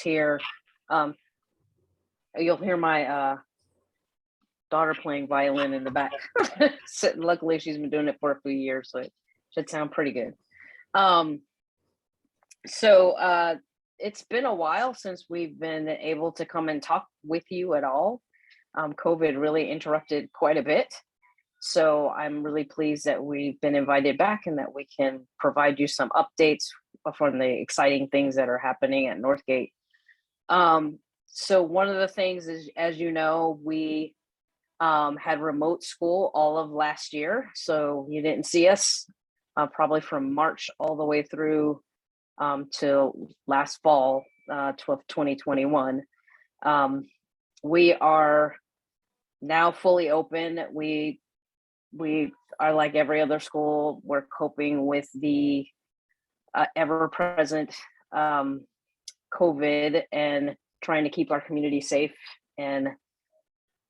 here. Um, you'll hear my daughter playing violin in the back. So, luckily, she's been doing it for a few years, so it should sound pretty good. So it's been a while since we've been able to come and talk with you at all. COVID really interrupted quite a bit. So I'm really pleased that we've been invited back and that we can provide you some updates from the exciting things that are happening at Northgate. So one of the things is, as you know, we had remote school all of last year. So you didn't see us probably from March all the way through till last fall, 2021. We are now fully open. We are like every other school. We're coping with the ever-present COVID and trying to keep our community safe. And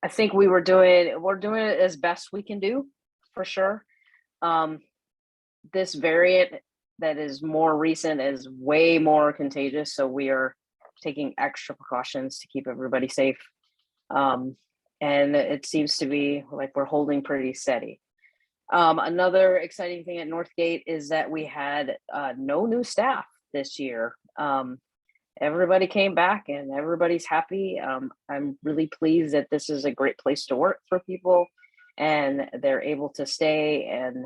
I think we're doing it as best we can do, for sure. This variant that is more recent is way more contagious, so we are taking extra precautions to keep everybody safe. And it seems to be like we're holding pretty steady. Another exciting thing at Northgate is that we had no new staff this year. Everybody came back and everybody's happy. I'm really pleased that this is a great place to work for people and they're able to stay and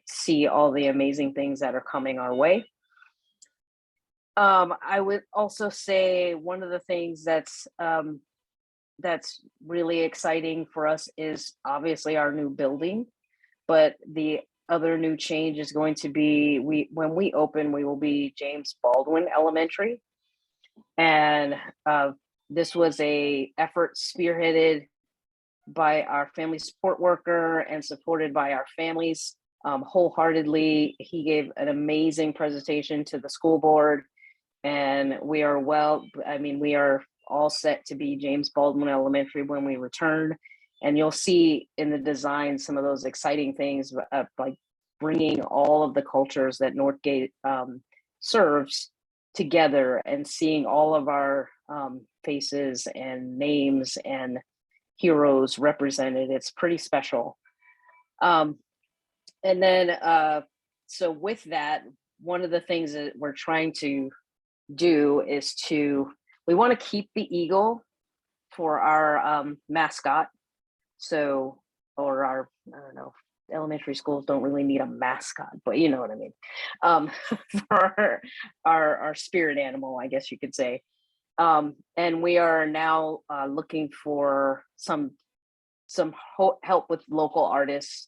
see all the amazing things that are coming our way. I would also say one of the things that's really exciting for us is obviously our new building, but the other new change is going to be when we open, we will be James Baldwin Elementary, and this was a effort spearheaded by our family support worker and supported by our families wholeheartedly. He gave an amazing presentation to the school board, and we are all set to be James Baldwin Elementary when we return. And you'll see in the design some of those exciting things, like bringing all of the cultures that Northgate serves together and seeing all of our faces and names and heroes represented. It's pretty special. And then, so with that, one of the things that we're trying to do is we want to keep the eagle for our mascot. So, or our, I don't know, elementary schools don't really need a mascot, but you know what I mean. For our spirit animal, I guess you could say. And we are now looking for some help with local artists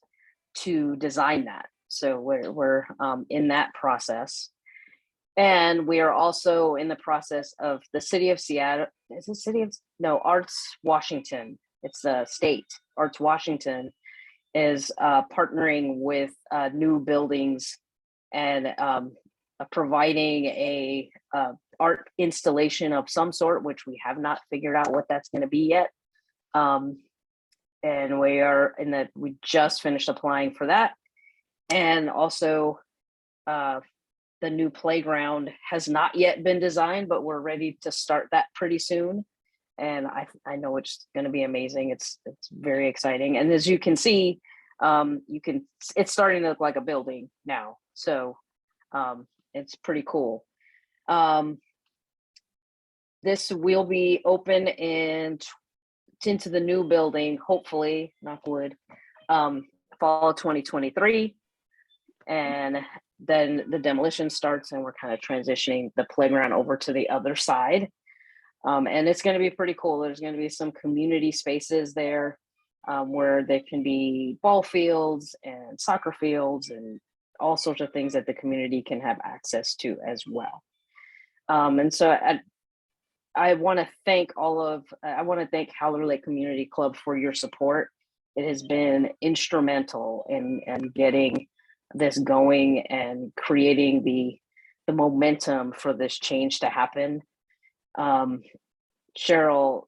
to design that. So we're in that process. And we are also in the process of the city of Seattle. Is it Arts Washington. It's the state. Arts Washington is partnering with new buildings and providing a art installation of some sort, which we have not figured out what that's going to be yet. And we just finished applying for that. And also the new playground has not yet been designed, but we're ready to start that pretty soon. And I know it's going to be amazing. It's very exciting. And as you can see, it's starting to look like a building now. So it's pretty cool. This will be open into the new building, hopefully, knock wood, fall of 2023. And then the demolition starts and we're kind of transitioning the playground over to the other side. And it's going to be pretty cool. There's going to be some community spaces there where there can be ball fields and soccer fields and all sorts of things that the community can have access to as well. And so I want to thank Howler Lake Community Club for your support. It has been instrumental in getting this going and creating the momentum for this change to happen. Cheryl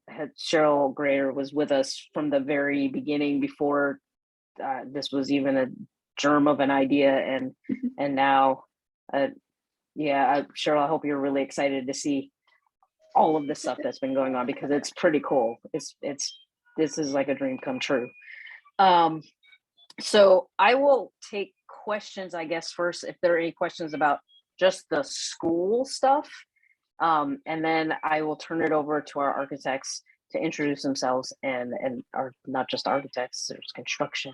Grayer was with us from the very beginning before this was even a germ of an idea, and now Cheryl, I hope you're really excited to see all of the stuff that's been going on, because it's pretty cool. This is like a dream come true. So I will take questions, I guess, first, if there are any questions about just the school stuff. And then I will turn it over to our architects to introduce themselves, and our, not just architects, there's construction,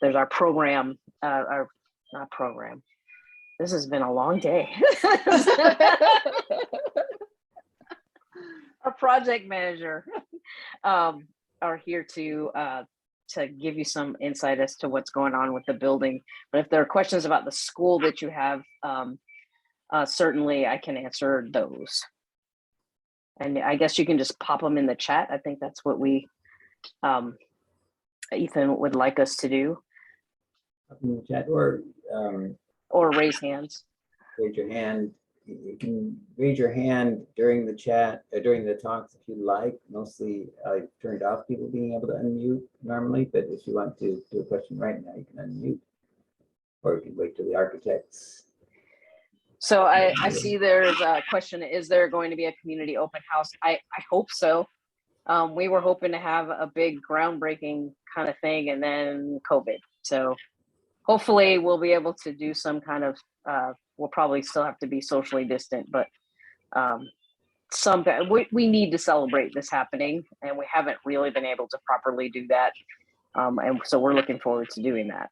there's our program, our not program. This has been a long day. Our project manager are here to give you some insight as to what's going on with the building. But if there are questions about the school that you have, certainly I can answer those. And I guess you can just pop them in the chat. I think that's what we, Ethan would like us to do. Up in the chat, or raise hands. Raise your hand. You can raise your hand during the chat, during the talks if you like. Mostly I turned off people being able to unmute normally, but if you want to do a question right now, you can unmute, or you can wait till the architects. So I see there's a question, is there going to be a community open house? I hope so. We were hoping to have a big groundbreaking kind of thing, and then COVID. So hopefully we'll be able to do some kind of, we'll probably still have to be socially distant, but we need to celebrate this happening, and we haven't really been able to properly do that. And so we're looking forward to doing that.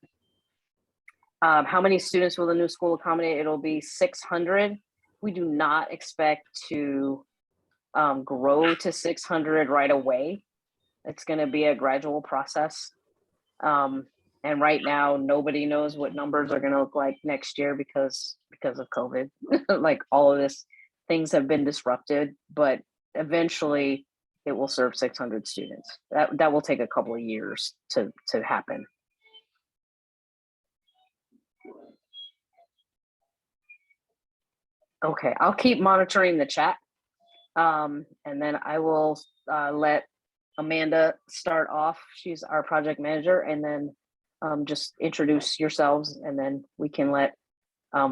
How many students will the new school accommodate? It'll be 600. We do not expect to grow to 600 right away. It's going to be a gradual process. And right now, nobody knows what numbers are going to look like next year because of COVID. Like all of this, things have been disrupted, but eventually it will serve 600 students. That will take a couple of years to happen. Okay, I'll keep monitoring the chat. And then I will let Amanda start off. She's our project manager, and then just introduce yourselves, and then we can let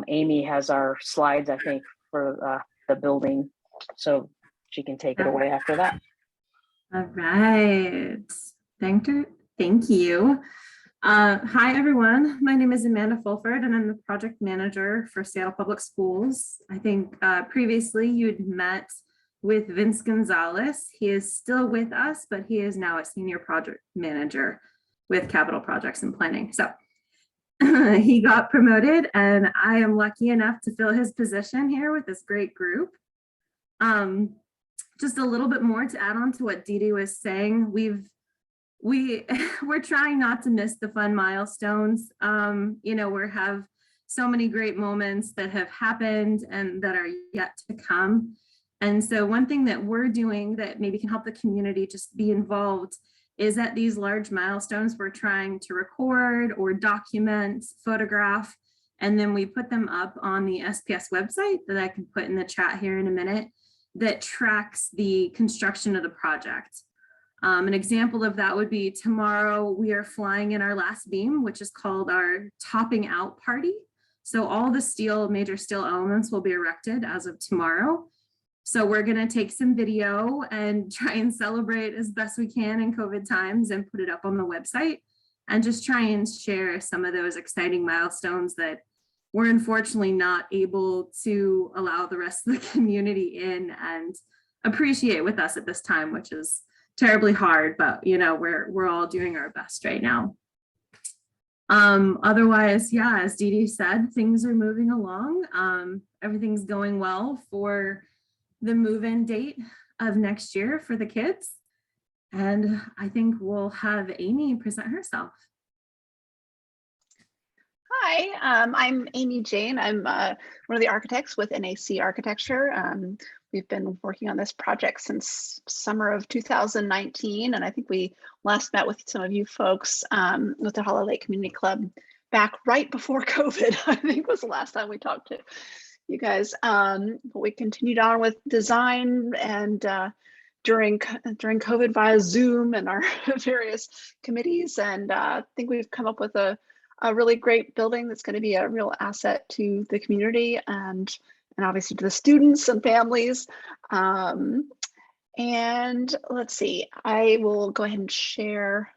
Amy has our slides, I think, for the building, so she can take it away after that. All right, thank you. Hi everyone, my name is Amanda Fulford, and I'm the project manager for Seattle Public Schools. I think previously you'd met with Vince Gonzalez. He is still with us, but he is now a senior project manager with capital projects and planning. So he got promoted, and I am lucky enough to fill his position here with this great group. Just a little bit more to add on to what Dedy was saying. We're trying not to miss the fun milestones. You know, we have so many great moments that have happened and that are yet to come. And so one thing that we're doing that maybe can help the community just be involved is at these large milestones, we're trying to record or document, photograph, and then we put them up on the SPS website that I can put in the chat here in a minute that tracks the construction of the project. An example of that would be tomorrow we are flying in our last beam, which is called our topping out party. So all the major steel elements will be erected as of tomorrow. So we're going to take some video and try and celebrate as best we can in COVID times and put it up on the website and just try and share some of those exciting milestones that we're unfortunately not able to allow the rest of the community in and appreciate with us at this time, which is terribly hard, but you know, we're all doing our best right now. Otherwise, yeah, as Dedy said, things are moving along. Everything's going well for the move-in date of next year for the kids. And I think we'll have Amy present herself. Hi, I'm Amy Jain. I'm one of the architects with NAC Architecture. We've been working on this project since summer of 2019, and I think we last met with some of you folks with the Hollow Lake Community Club back right before COVID. I think was the last time we talked to you guys. But we continued on with design and during COVID via Zoom and our various committees, and I think we've come up with a really great building that's going to be a real asset to the community and and obviously to the students and families. And let's see, I will go ahead and share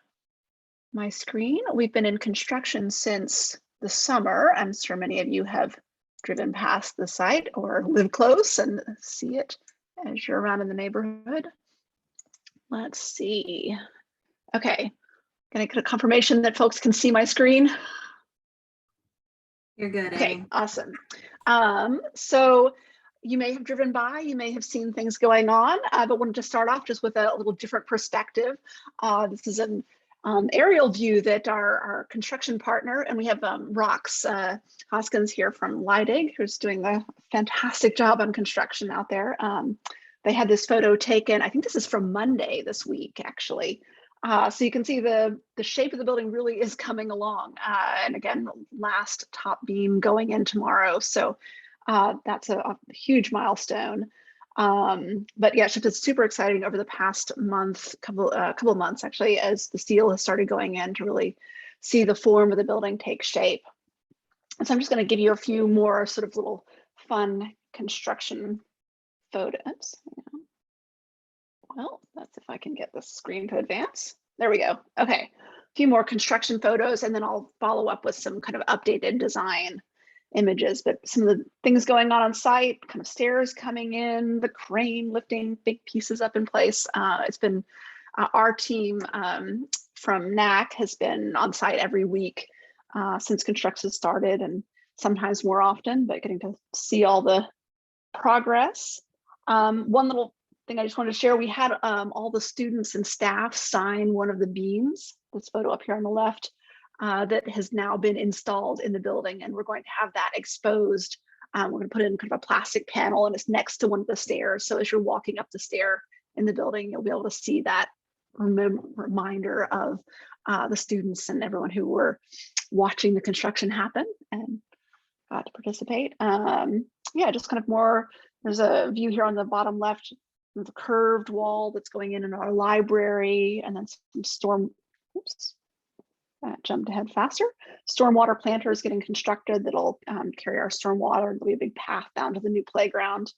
my screen. We've been in construction since the summer. I'm sure many of you have driven past the site or live close and see it as you're around in the neighborhood. Let's see. Okay, gonna get a confirmation that folks can see my screen. You're good. Okay, Amy. awesome. So you may have driven by, you may have seen things going on, but wanted to start off just with a little different perspective. This is an aerial view that our construction partner, and we have Rox Hoskins here from Lydig, who's doing a fantastic job on construction out there. They had this photo taken, I think this is from Monday this week, actually. So you can see the shape of the building really is coming along. And again, last top beam going in tomorrow. So that's a huge milestone. But yeah, it's just super exciting over the past month, couple of months actually, as the steel has started going in to really see the form of the building take shape. And so I'm just going to give you a few more sort of little fun construction photos. Well, that's if I can get the screen to advance. There we go. Okay, a few more construction photos, and then I'll follow up with some kind of updated design images. But some of the things going on site, kind of stairs coming in, the crane lifting big pieces up in place. It's been our team from NAC has been on site every week since construction started, and sometimes more often, but getting to see all the progress. One little thing I just wanted to share, we had all the students and staff sign one of the beams, this photo up here on the left, that has now been installed in the building, and we're going to have that exposed. We're going to put it in kind of a plastic panel, and it's next to one of the stairs. So as you're walking up the stair in the building, you'll be able to see that reminder of the students and everyone who were watching the construction happen and got to participate. Yeah, just kind of more, there's a view here on the bottom left, the curved wall that's going in our library, and then some storm, oops, jumped ahead faster. Stormwater planters getting constructed that'll carry our stormwater, and there'll be a big path down to the new playground.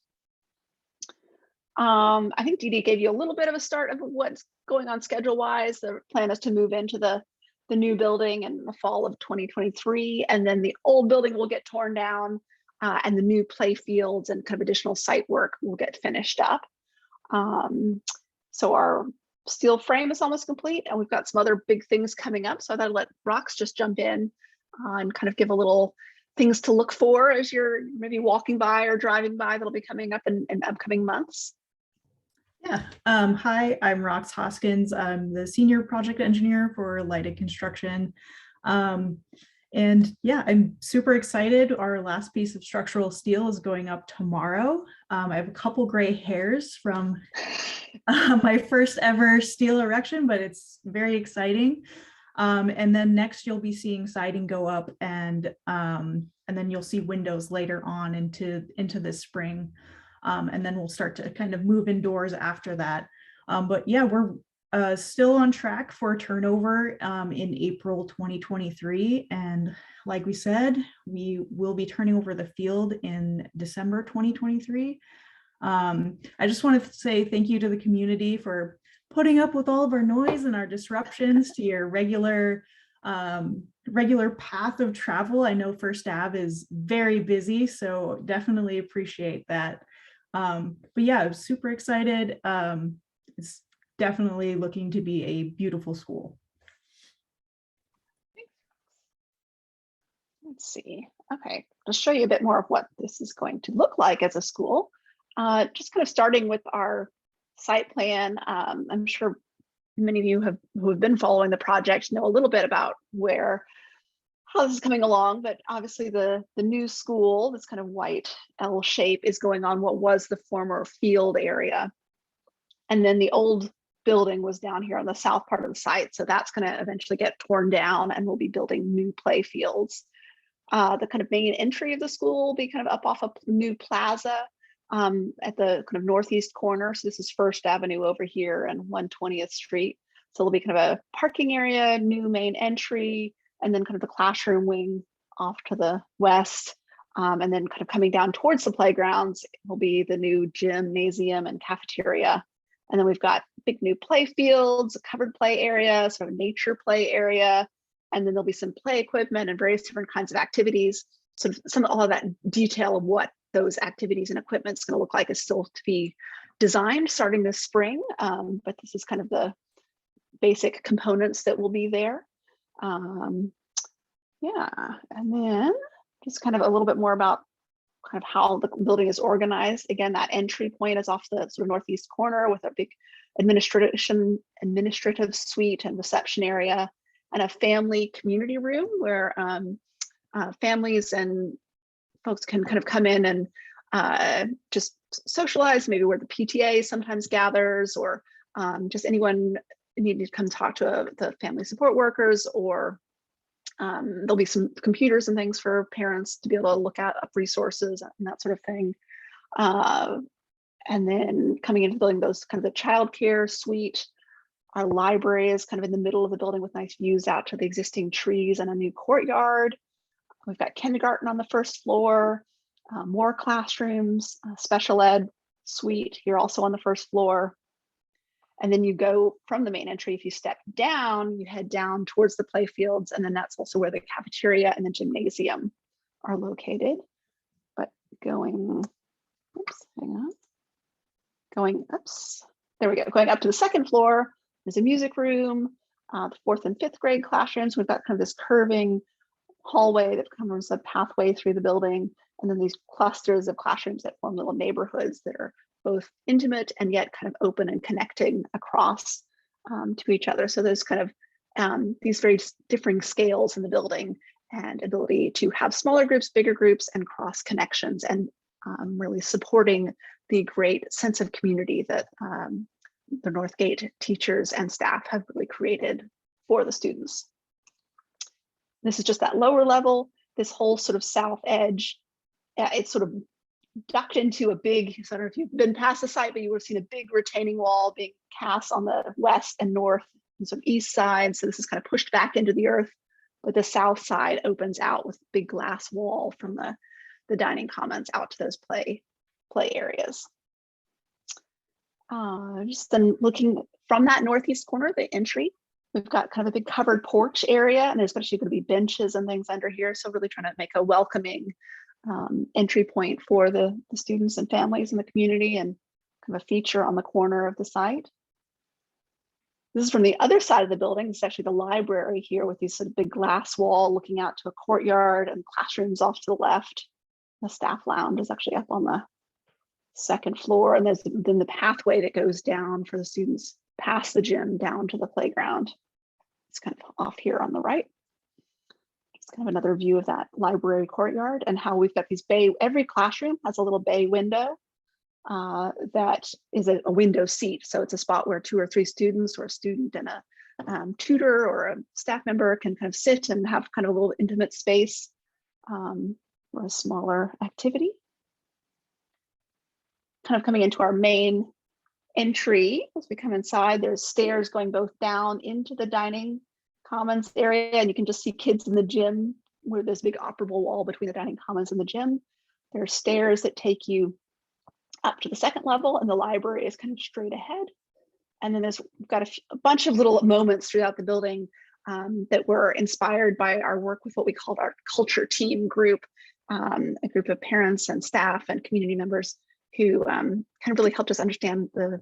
I think Dedy gave you a little bit of a start of what's going on schedule-wise. The plan is to move into the new building in the fall of 2023, and then the old building will get torn down, and the new play fields and kind of additional site work will get finished up. So our steel frame is almost complete, and we've got some other big things coming up. So I thought I'd let Rox just jump in and kind of give a little things to look for as you're maybe walking by or driving by that'll be coming up in upcoming months. Yeah. Hi, I'm Rox Hoskins. I'm the senior project engineer for Lydig Construction. And yeah, I'm super excited. Our last piece of structural steel is going up tomorrow. I have a couple gray hairs from my first ever steel erection, but it's very exciting. And then next you'll be seeing siding go up, and then you'll see windows later on into this spring. And then we'll start to kind of move indoors after that. But yeah, we're still on track for turnover in April 2023. And like we said, we will be turning over the field in December 2023. I just wanted to say thank you to the community for putting up with all of our noise and our disruptions to your regular path of travel. I know First Ave is very busy, so definitely appreciate that. But yeah, I'm super excited. It's definitely looking to be a beautiful school. Let's see. Okay, to show you a bit more of what this is going to look like as a school. Just kind of starting with our site plan. I'm sure many of you who have been following the project know a little bit about how this is coming along, but obviously the new school, this kind of white L shape, is going on what was the former field area. And then the old building was down here on the south part of the site. So that's going to eventually get torn down, and we'll be building new play fields. The kind of main entry of the school will be kind of up off a new plaza at the kind of northeast corner. So this is First Avenue over here and 120th Street. So there'll be kind of a parking area, new main entry, and then kind of the classroom wing off to the west. And then kind of coming down towards the playgrounds will be the new gymnasium and cafeteria. And then we've got big new play fields, a covered play area, sort of nature play area. And then there'll be some play equipment and various different kinds of activities. So all of that detail of what those activities and equipment is going to look like is still to be designed starting this spring. But this is kind of the basic components that will be there. Yeah, and then just kind of a little bit more about kind of how the building is organized. Again, that entry point is off the sort of northeast corner with a big administrative suite and reception area, and a family community room where families and folks can kind of come in and just socialize, maybe where the PTA sometimes gathers, or just anyone needing to come talk to the family support workers, or there'll be some computers and things for parents to be able to look at up resources and that sort of thing. And then coming into the building, those kind of the childcare suite. Our library is kind of in the middle of the building with nice views out to the existing trees and a new courtyard. We've got kindergarten on the first floor, more classrooms, special ed suite here also on the first floor. And then you go from the main entry, if you step down, you head down towards the play fields, and then that's also where the cafeteria and the gymnasium are located. But going, oops, hang on. Going, oops, there we go. Going up to the second floor, there's a music room, the 4th and 5th grade classrooms. We've got kind of this curving hallway that comes a pathway through the building, and then these clusters of classrooms that form little neighborhoods that are both intimate and yet kind of open and connecting across to each other. So there's kind of these very differing scales in the building and ability to have smaller groups, bigger groups, and cross connections, and really supporting the great sense of community that the Northgate teachers and staff have really created for the students. This is just that lower level, this whole sort of south edge. It's sort of ducked into a big, I don't know if you've been past the site, but you would have seen a big retaining wall being cast on the west and north and sort of east side. So this is kind of pushed back into the earth, but the south side opens out with a big glass wall from the dining commons out to those play areas. Just then looking from that northeast corner, the entry, we've got kind of a big covered porch area, and there's actually going to be benches and things under here. So really trying to make a welcoming entry point for the students and families in the community, and kind of a feature on the corner of the site. This is from the other side of the building. It's actually the library here with these sort of big glass wall looking out to a courtyard and classrooms off to the left. The staff lounge is actually up on the second floor, and there's then the pathway that goes down for the students past the gym down to the playground. It's kind of off here on the right. It's kind of another view of that library courtyard, and how we've got these every classroom has a little bay window that is a window seat. So it's a spot where 2 or 3 students, or a student and a tutor or a staff member can kind of sit and have kind of a little intimate space for a smaller activity. Kind of coming into our main entry, as we come inside, there's stairs going both down into the dining commons area, and you can just see kids in the gym where there's a big operable wall between the dining commons and the gym. There are stairs that take you up to the second level, and the library is kind of straight ahead. And then we've got a bunch of little moments throughout the building that were inspired by our work with what we called our culture team group, a group of parents and staff and community members who kind of really helped us understand the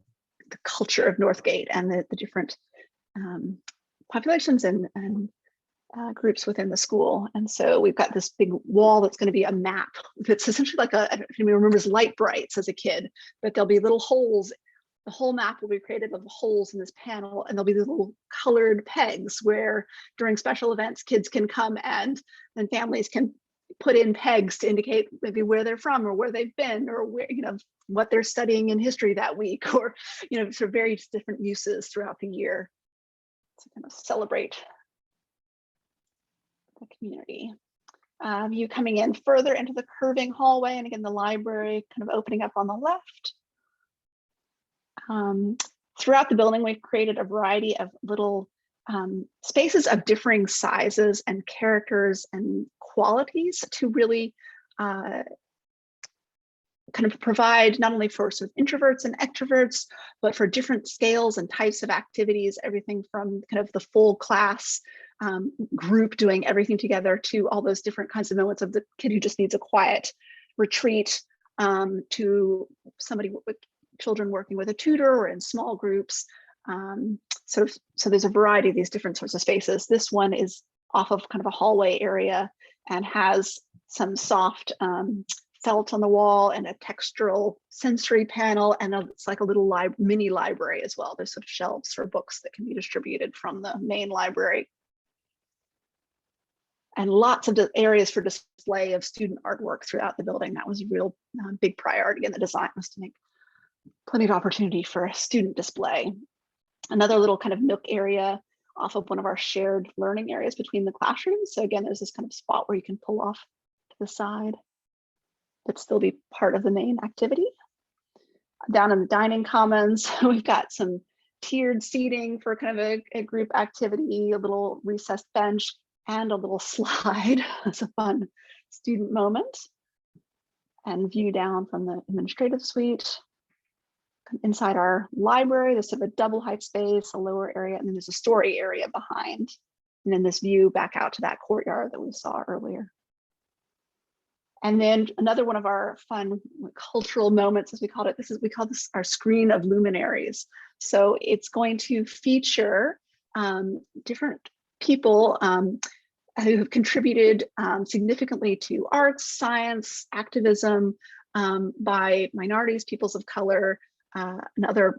culture of Northgate and the different populations and groups within the school. And so we've got this big wall that's going to be a map that's essentially like I don't know if anyone remembers Light Brights as a kid, but there'll be little holes. The whole map will be created of holes in this panel, and there'll be little colored pegs where during special events kids can come and families can put in pegs to indicate maybe where they're from or where they've been, or where, what they're studying in history that week, or sort of various different uses throughout the year to kind of celebrate the community. You coming in further into the curving hallway, and again the library kind of opening up on the left. Throughout the building, we've created a variety of little spaces of differing sizes and characters and qualities to really kind of provide not only for sort of introverts and extroverts, but for different scales and types of activities, everything from kind of the full class group doing everything together to all those different kinds of moments of the kid who just needs a quiet retreat, to somebody with children working with a tutor or in small groups. So there's a variety of these different sorts of spaces. This one is off of kind of a hallway area and has some soft felt on the wall and a textural sensory panel, and it's like a little mini library as well. There's sort of shelves for books that can be distributed from the main library. And lots of areas for display of student artwork throughout the building. That was a real big priority in the design, was to make plenty of opportunity for a student display. Another little kind of nook area off of one of our shared learning areas between the classrooms. So again, there's this kind of spot where you can pull off to the side, but still be part of the main activity. Down in the dining commons, we've got some tiered seating for kind of a group activity, a little recessed bench, and a little slide. It's a fun student moment. And view down from the administrative suite. Inside our library, there's sort of a double height space, a lower area, and then there's a story area behind. And then this view back out to that courtyard that we saw earlier. And then another one of our fun cultural moments, as we called it, we call this our screen of luminaries. So it's going to feature different people who have contributed significantly to arts, science, activism by minorities, peoples of color, and other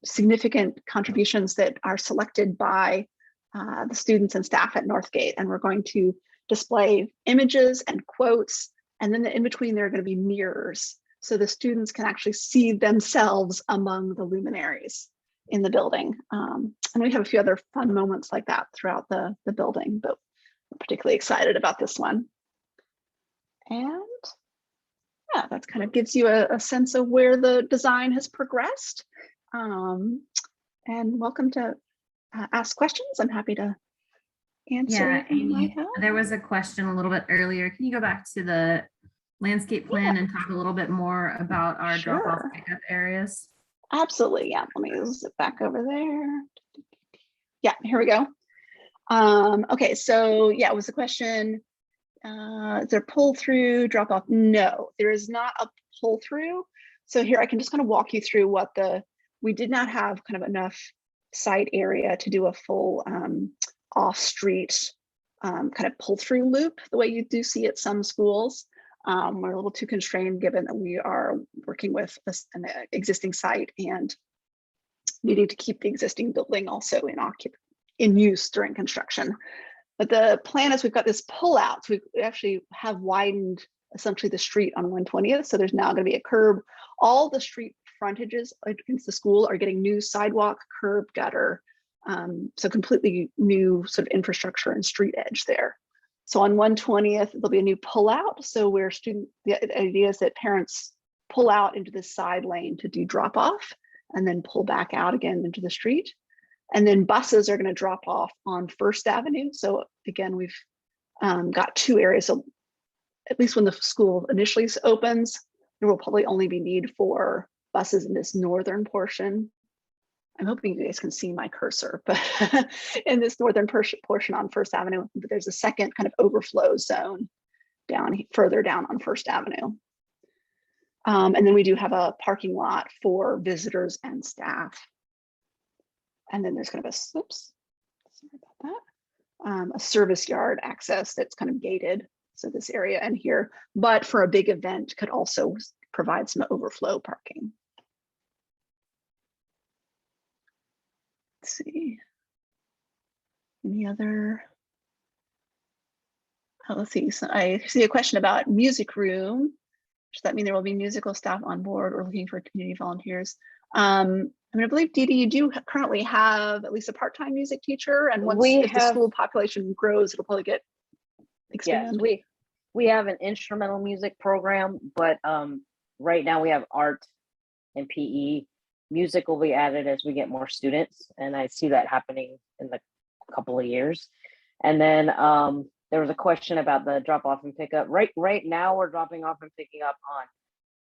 significant contributions that are selected by the students and staff at Northgate. And we're going to display images and quotes, and then in between there are going to be mirrors, so the students can actually see themselves among the luminaries in the building. And we have a few other fun moments like that throughout the building, but we're particularly excited about this one. And yeah, that kind of gives you a sense of where the design has progressed. And welcome to ask questions. I'm happy to answer. Yeah, Amy, there was a question a little bit earlier. Can you go back to the landscape plan and talk a little bit more about our drop-off pickup areas? Absolutely, yeah. Let me zip back over there. Yeah, here we go. Okay, so yeah, it was a question. Is there pull through, drop off? No, there is not a pull through. So here I can just kind of walk you through what we did not have kind of enough site area to do a full off street kind of pull through loop the way you do see at some schools. We're a little too constrained given that we are working with an existing site and needing to keep the existing building also in use during construction. But the plan is we've got this pull out. So we actually have widened essentially the street on 120th. So there's now going to be a curb. All the street frontages against the school are getting new sidewalk, curb, gutter. So completely new sort of infrastructure and street edge there. So on 120th, there'll be a new pull out. So where the idea is that parents pull out into the side lane to do drop off and then pull back out again into the street. And then buses are going to drop off on First Avenue. So again, we've got two areas. So at least when the school initially opens, there will probably only be need for buses in this northern portion. I'm hoping you guys can see my cursor, but in this northern portion on First Avenue, but there's a second kind of overflow zone further down on First Avenue. And then we do have a parking lot for visitors and staff. And then there's kind of sorry about that, a service yard access that's kind of gated. So this area and here, but for a big event could also provide some overflow parking. Let's see, any other, let's see, so I see a question about music room. Does that mean there will be musical staff on board or looking for community volunteers? I believe, Dedy, you do currently have at least a part-time music teacher, and once the school population grows, it'll probably get expanded. Yes, we have an instrumental music program, but right now we have art and PE. Music will be added as we get more students, and I see that happening in the couple of years. And then there was a question about the drop off and pickup. Right now we're dropping off and picking up on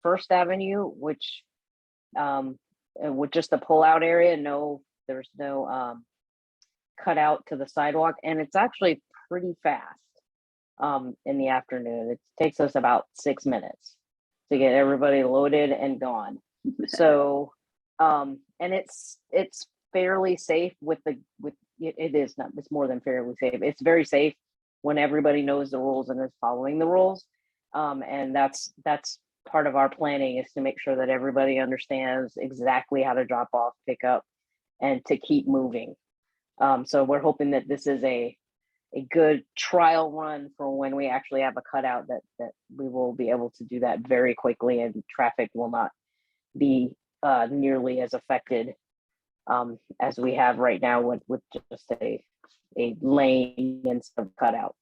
First Avenue, which with just the pull out area. No, there's no cut out to the sidewalk, and it's actually pretty fast in the afternoon. It takes us about 6 minutes to get everybody loaded and gone. So and it's fairly safe it's more than fairly safe. It's very safe when everybody knows the rules and is following the rules. And that's part of our planning, is to make sure that everybody understands exactly how to drop off, pick up, and to keep moving. So we're hoping that this is a good trial run for when we actually have a cutout, that we will be able to do that very quickly, and traffic will not be nearly as affected as we have right now with just a lane instead of cutout.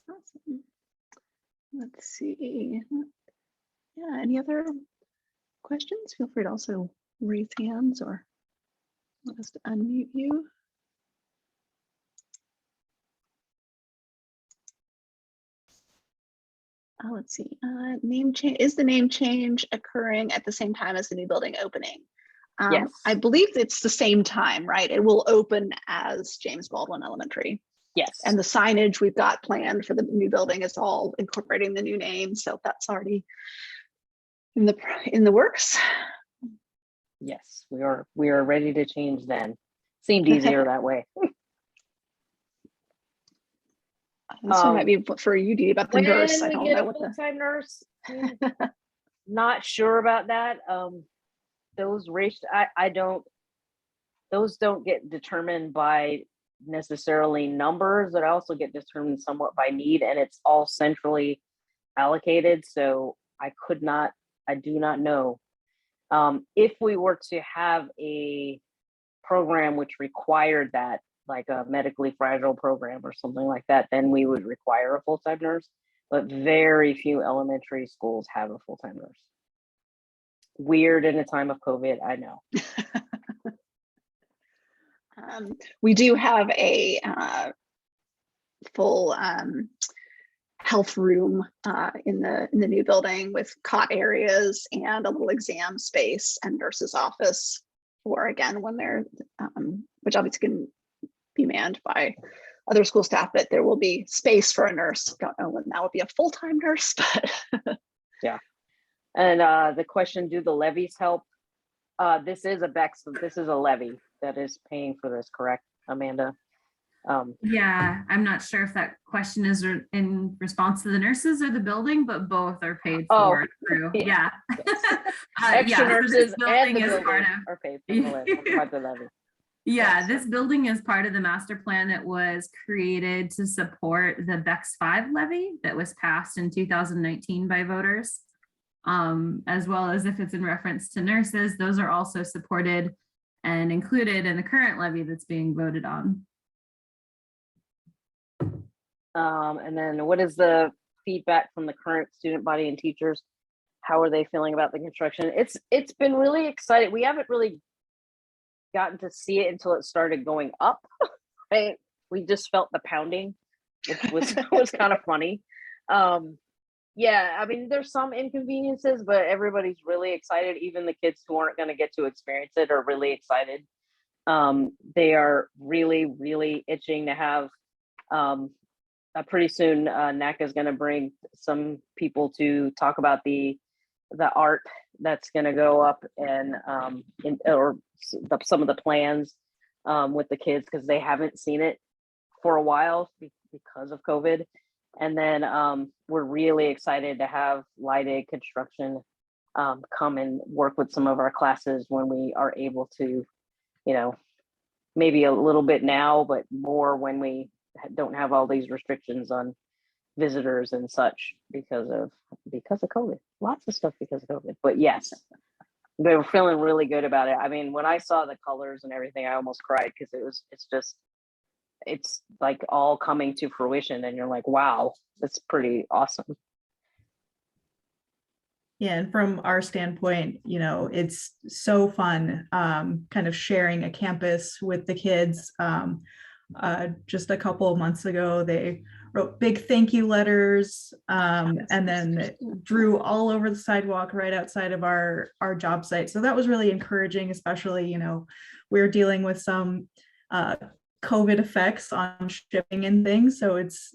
Awesome. Let's see. Yeah, any other questions? Feel free to also raise hands or let us unmute you. Let's see. Name change. Is the name change occurring at the same time as the new building opening? Yes. I believe it's the same time, right? It will open as James Baldwin Elementary. Yes. And the signage we've got planned for the new building is all incorporating the new name. So that's already in the works. Yes, we are ready to change then. Seemed easier that way. This one might be for you, Dedy, about the nurse. I When don't we get know a what the full-time nurse, not sure about that. Those those don't get determined by necessarily numbers, that also get determined somewhat by need, and it's all centrally allocated. So I do not know. If we were to have a program which required that, like a medically fragile program or something like that, then we would require a full-time nurse, but very few elementary schools have a full-time nurse. Weird in a time of COVID, I know. We do have a full health room in the new building with cot areas and a little exam space and nurse's office for, again, when they're, which obviously can be manned by other school staff, but there will be space for a nurse. Don't know when that would be a full-time nurse, but yeah. And the question, do the levies help? This is a levy that is paying for this, correct, Amanda? Yeah, I'm not sure if that question is in response to the nurses or the building, but both are paid for through. Yeah. Extra nurses so and the building are paid for the levy. Yeah, this building is part of the master plan that was created to support the BEX 5 levy that was passed in 2019 by voters. As well as if it's in reference to nurses, those are also supported and included in the current levy that's being voted on. And then what is the feedback from the current student body and teachers? How are they feeling about the construction? It's been really exciting. We haven't really gotten to see it until it started going up, right? We just felt the pounding, which was kind of funny. Yeah, I mean, there's some inconveniences, but everybody's really excited. Even the kids who aren't going to get to experience it are really excited. They are really, really itching to have pretty soon. NACA is going to bring some people to talk about the art that's going to go up, and some of the plans with the kids, because they haven't seen it for a while because of COVID. And then we're really excited to have Lydig Construction come and work with some of our classes when we are able to, maybe a little bit now, but more when we don't have all these restrictions on visitors and such because of COVID. Lots of stuff because of COVID. But yes, they were feeling really good about it. I mean, when I saw the colors and everything, I almost cried, because it's like all coming to fruition, and you're like, wow, that's pretty awesome. Yeah, and from our standpoint, you know, it's so fun kind of sharing a campus with the kids. Just a couple of months ago, they wrote big thank you letters and then drew all over the sidewalk right outside of our job site. So that was really encouraging, especially, you know, we're dealing with some COVID effects on shipping and things. So it's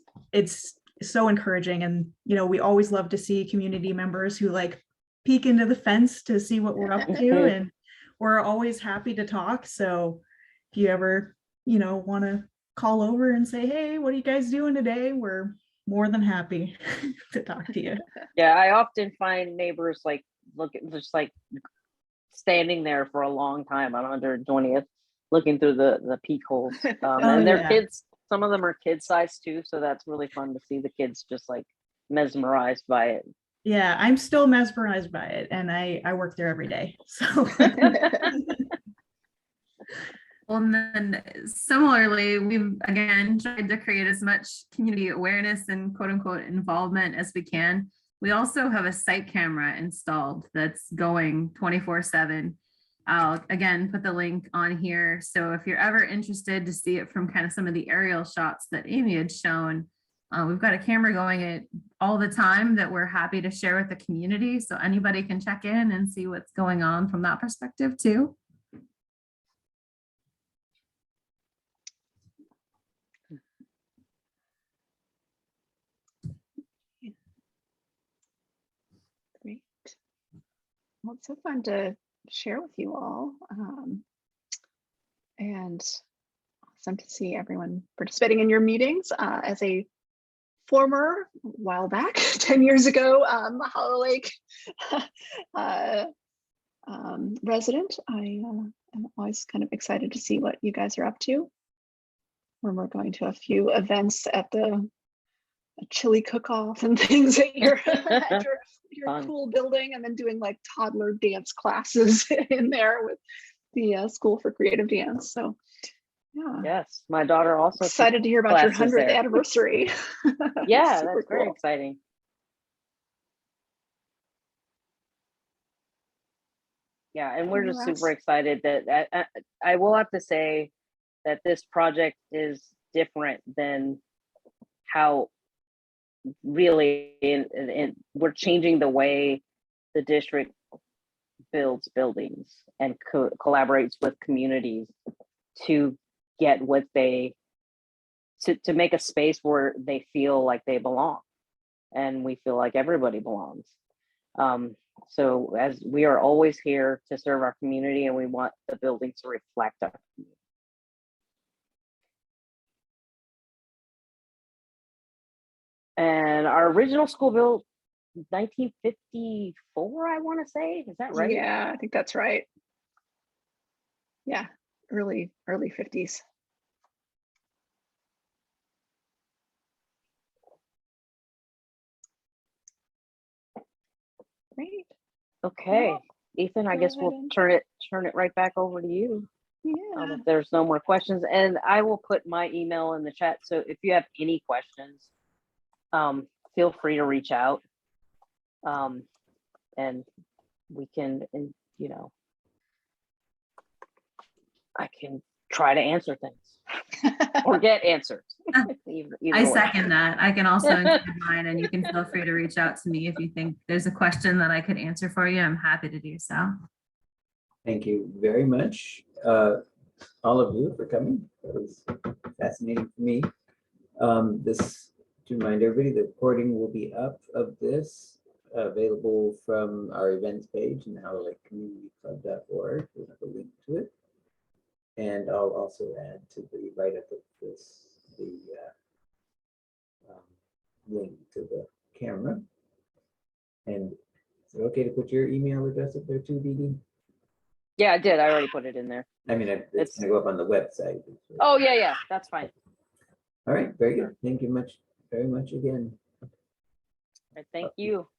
so encouraging. And, you know, we always love to see community members who like peek into the fence to see what we're up to. And we're always happy to talk. So if you ever, you know, want to call over and say, hey, what are you guys doing today? We're more than happy to talk to you. Yeah, I often find neighbors like just like standing there for a long time on 120th, looking through the peek holes. And their kids, some of them are kid sized too, so that's really fun to see the kids just like mesmerized by it. Yeah, I'm still mesmerized by it, and I work there every day. So Well, and then similarly, we've again tried to create as much community awareness and quote unquote involvement as we can. We also have a site camera installed that's going 24/7. I'll again put the link on here. So if you're ever interested to see it from kind of some of the aerial shots that Amy had shown, we've got a camera going at all the time that we're happy to share with the community. So anybody can check in and see what's going on from that perspective too. Great. Well, it's so fun to share with you all. And awesome to see everyone participating in your meetings. As a former, while back, 10 years ago, Hollow Lake resident, I am always kind of excited to see what you guys are up to. When we're going to a few events at the chili cook-off and things at your, at your cool building, and then doing like toddler dance classes in there with the School for Creative Dance. So yeah. Yes, my daughter also Excited to hear about your 100th anniversary. Yeah, that's very exciting. Yeah, and we're just super excited that I will have to say that this project is different than how really we're changing the way the district builds buildings and collaborates with communities to get what they to make a space where they feel like they belong, and we feel like everybody belongs. So as we are always here to serve our community, and we want the building to reflect our community. And our original school built 1954, I want to say. Is that right? Yeah, I think that's right. Yeah, early 50s. Great. Okay, Ethan, I guess we'll turn it right back over to you. Yeah. If there's no more questions, and I will put my email in the chat. So if you have any questions, feel free to reach out, and we can, you know, I can try to answer things or get answers. I second that. I can also include mine, and you can feel free to reach out to me if you think there's a question that I could answer for you. I'm happy to do so. Thank you very much, all of you, for coming. That was fascinating for me. This, to remind everybody, the recording will be up of this, available from our events page and howlakecommunityclub.org. We'll have a link to it. And I'll also add to the write-up of this the link to the camera. And is it okay to put your email address up there too, Dedy? Yeah, I did. I already put it in there. I mean, it's going to go up on the website. Oh, yeah, that's fine. All right, very good. Thank you very much again. Thank you.